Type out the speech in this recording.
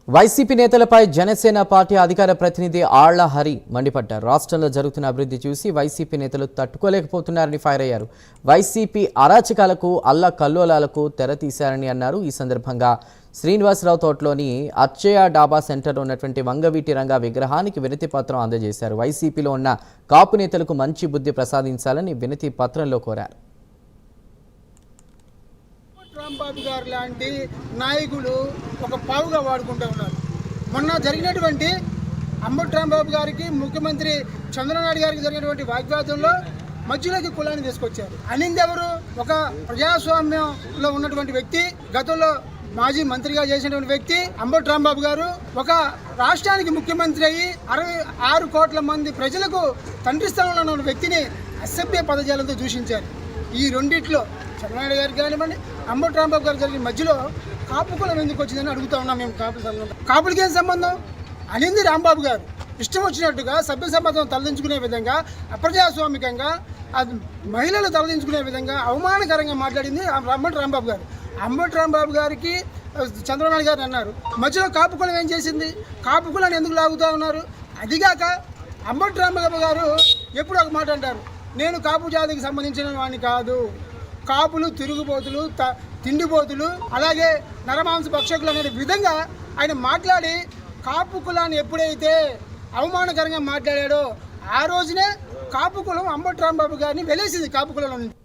YCP నేతలపై Janasena party అధికార ప్రతినిధి ఆళ్ల హరి మండిపడ్డారు. రాష్ట్రంలో జరుగుతున్న అభివృద్ధి చూసి వైసీపీ నేతలు తట్టుకోలేకపోతున్నారని ఫైర్ అయ్యారు. వైసీపీ అరాచకాలకు అల్లకల్లోలాలకు తెరతీశారని అన్నారు. ఈ సందర్భంగా శ్రీనివాసరావు తోటలోని అచ్చయ్య డాబా సెంటర్లో ఉన్నటువంటి వంగవీటి రంగా విగ్రహానికి వినతి పత్రం అందజేశారు. వైసీపీలో ఉన్న కాపు నేతలకు మంచి బుద్ధి ప్రసాదించాలని వినతి పత్రంలో కోరారు. రాంబాబు గారు లాంటి నాయకులు ఒక పావుగా వాడుకుంటూ ఉన్నారు. మొన్న జరిగినటువంటి అంబటి రాంబాబు గారికి ముఖ్యమంత్రి చంద్రబాబు గారికి జరిగినటువంటి వాగ్వాదంలో మధ్యలోకి కులాన్ని తీసుకొచ్చారు. అనింది ఎవరు? ఒక ప్రజాస్వామ్యంలో ఉన్నటువంటి వ్యక్తి, గతంలో మాజీ మంత్రిగా చేసినటువంటి వ్యక్తి అంబటి రాంబాబు గారు ఒక రాష్ట్రానికి ముఖ్యమంత్రి అయ్యి 66 కోట్ల మంది ప్రజలకు తండ్రి స్థానంలో ఉన్న వ్యక్తిని అసభ్య పదజాలంతో దూషించారు. ఈ రెండిట్లో చంద్రబాబు గారికి కానివ్వండి, అంబటి రాంబాబు గారు జరిగిన మధ్యలో కాపు కులం ఎందుకు వచ్చిందని అడుగుతా ఉన్నాం మేము. కాపులకి ఏం సంబంధం? అనింది రాంబాబు గారు ఇష్టం వచ్చినట్టుగా సభ్య సమాజం తలదించుకునే విధంగా, అప్రజాస్వామికంగా, మహిళలు తలదించుకునే విధంగా అవమానకరంగా మాట్లాడింది అంబటి రాంబాబు గారు. అంబటి రాంబాబు గారికి చంద్రబాబు గారు అన్నారు. మధ్యలో కాపు కులం ఏం చేసింది? కాపు కులాన్ని ఎందుకు లాగుతూ ఉన్నారు? అదిగాక అంబటి రాంబాబు గారు ఎప్పుడు ఒక మాట అంటారు, నేను కాపు జాతికి సంబంధించిన వాడిని కాదు, కాపులు తిరుగుబోతులు, తిండిపోతులు, అలాగే నరమాంస భక్షకులు అనే విధంగా ఆయన మాట్లాడి కాపు కులాన్ని ఎప్పుడైతే అవమానకరంగా మాట్లాడాడో ఆ రోజునే కాపు కులం అంబటి రాంబాబు గారిని వెలేసింది కాపు కులంలో నుంచి.